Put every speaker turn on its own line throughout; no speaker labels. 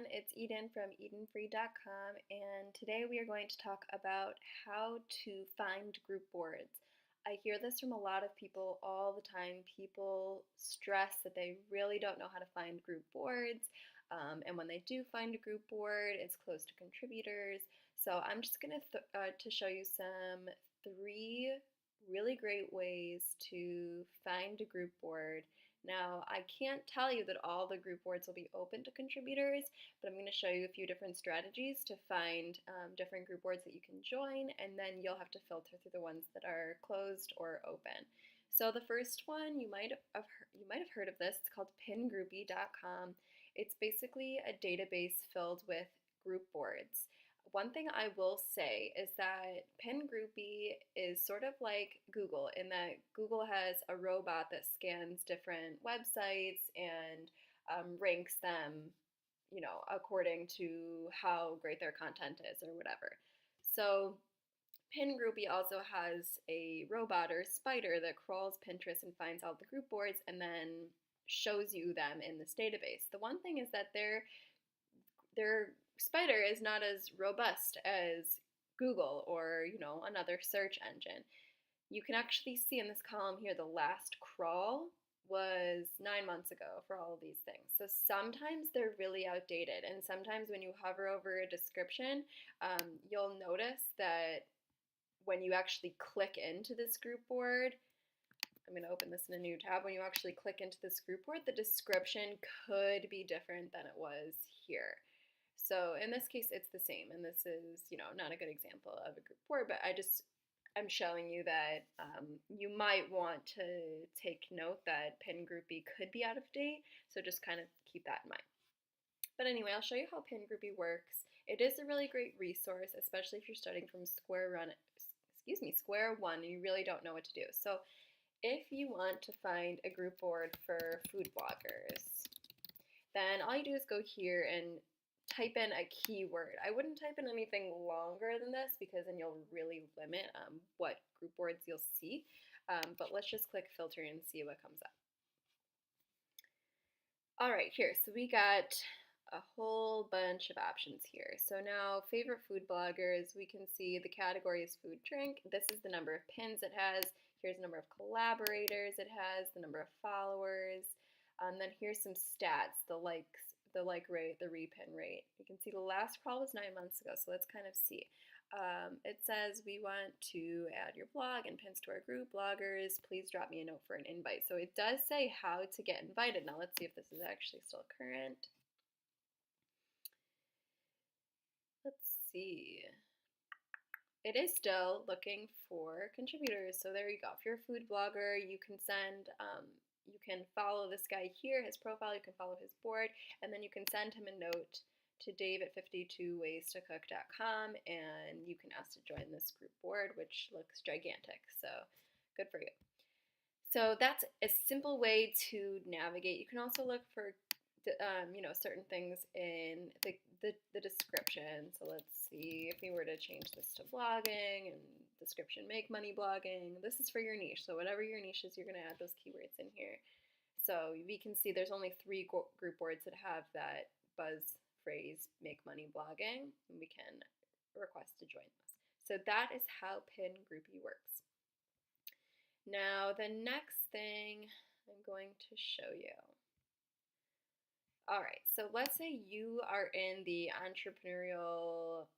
everyone, it's Eden from EdenFree.com, and today we are going to talk about how to find group boards. I hear this from a lot of people all the time. People stress that they really don't know how to find group boards, and when they do find a group board, it's closed to contributors. So I'm just going to show you some three really great ways to find a group board. Now, I can't tell you that all the group boards will be open to contributors, but I'm going to show you a few different strategies to find different group boards that you can join, and then you'll have to filter through the ones that are closed or open. So the first one, you might have heard of this. It's called pingroupie.com. It's basically a database filled with group boards. One thing I will say is that PinGroupie is sort of like Google in that Google has a robot that scans different websites and ranks them, according to how great their content is or whatever. So PinGroupie also has a robot or spider that crawls Pinterest and finds all the group boards and then shows you them in this database. The one thing is that their spider is not as robust as Google or, another search engine. You can actually see in this column here the last crawl was 9 months ago for all of these things. So sometimes they're really outdated, and sometimes when you hover over a description, you'll notice that when you actually click into this group board, I'm going to open this in a new tab. When you actually click into this group board, the description could be different than it was here. So in this case, it's the same, and this is, not a good example of a group board, but I'm showing you that you might want to take note that PinGroupie could be out of date, so just kind of keep that in mind. But anyway, I'll show you how PinGroupie works. It is a really great resource, especially if you're starting from square one and you really don't know what to do. So if you want to find a group board for food bloggers, then all you do is go here and type in a keyword. I wouldn't type in anything longer than this because then you'll really limit what group boards you'll see. But let's just click filter and see what comes up. All right, here, so we got a whole bunch of options here. So now favorite food bloggers, we can see the category is food drink. This is the number of pins it has. Here's the number of collaborators it has, the number of followers. Then here's some stats, the like rate, the repin rate. You can see the last crawl was 9 months ago, so let's kind of see. It says we want to add your blog and pins to our group. Bloggers, please drop me a note for an invite. So it does say how to get invited. Now let's see if this is actually still current. Let's see. It is still looking for contributors. So there you go. If you're a food blogger, you can you can follow this guy here, his profile, you can follow his board, and then you can send him a note to dave@52waystocook.com, and you can ask to join this group board, which looks gigantic, so good for you. So that's a simple way to navigate. You can also look for certain things in the description. So let's see if we were to change this to blogging and description, make money blogging. This is for your niche. So whatever your niche is, you're going to add those keywords in here. So we can see there's only 3 group boards that have that buzz phrase, make money blogging, and we can request to join those. So that is how PinGroupie works. Now the next thing I'm going to show you. All right, so let's say you are in the entrepreneurial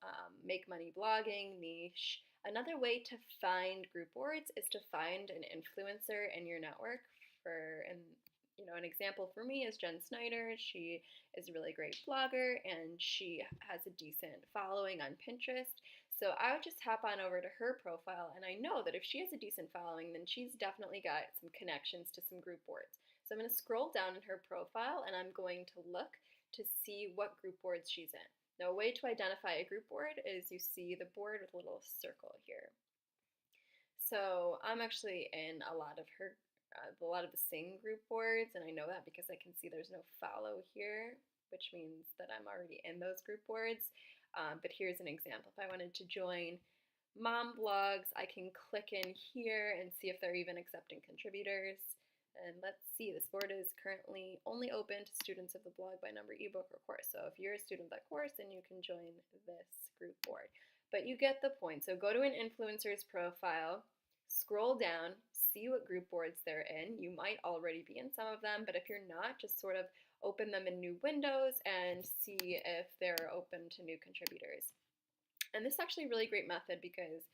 make money blogging niche. Another way to find group boards is to find an influencer in your network. An example for me is Jen Snyder. She is a really great blogger and she has a decent following on Pinterest. So I would just hop on over to her profile, and I know that if she has a decent following, then she's definitely got some connections to some group boards. So I'm going to scroll down in her profile and I'm going to look to see what group boards she's in. Now, a way to identify a group board is you see the board with a little circle here. So I'm actually in a lot of the Sing group boards, and I know that because I can see there's no follow here, which means that I'm already in those group boards. But here's an example. If I wanted to join mom blogs, I can click in here and see if they're even accepting contributors. And let's see, this board is currently only open to students of the Blog by Number ebook or course. So if you're a student of that course, then you can join this group board. But you get the point. So go to an influencer's profile, scroll down, see what group boards they're in. You might already be in some of them, but if you're not, just sort of open them in new windows and see if they're open to new contributors. And this is actually a really great method because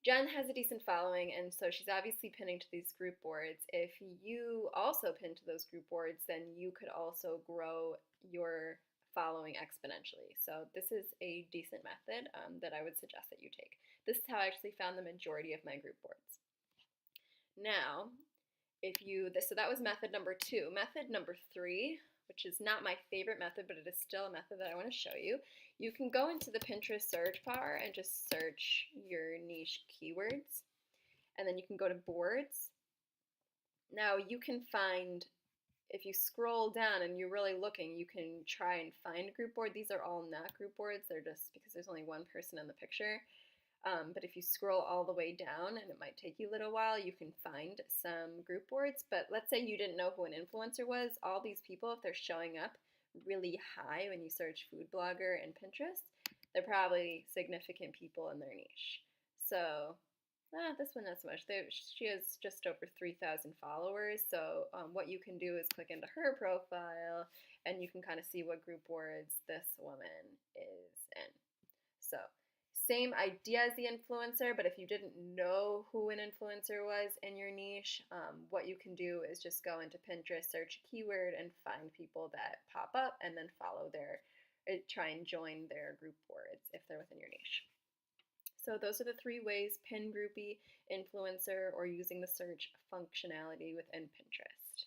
Jen has a decent following, and so she's obviously pinning to these group boards. If you also pin to those group boards, then you could also grow your following exponentially. So this is a decent method that I would suggest that you take. This is how I actually found the majority of my group boards. Now, so that was method number 2. Method number 3, which is not my favorite method, but it is still a method that I want to show you. You can go into the Pinterest search bar and just search your niche keywords, and then you can go to boards. Now you can find, if you scroll down and you're really looking, you can try and find a group board. These are all not group boards, they're just because there's only one person in the picture. But if you scroll all the way down, and it might take you a little while, you can find some group boards. But let's say you didn't know who an influencer was. All these people, if they're showing up really high when you search food blogger and Pinterest, they're probably significant people in their niche. So this one not so much. She has just over 3,000 followers. So what you can do is click into her profile, and you can kind of see what group boards this woman is in. So same idea as the influencer, but if you didn't know who an influencer was in your niche, what you can do is just go into Pinterest, search a keyword, and find people that pop up, and then follow try and join their group boards if they're within your niche. So those are the 3 ways: pin, groupie, influencer, or using the search functionality within Pinterest.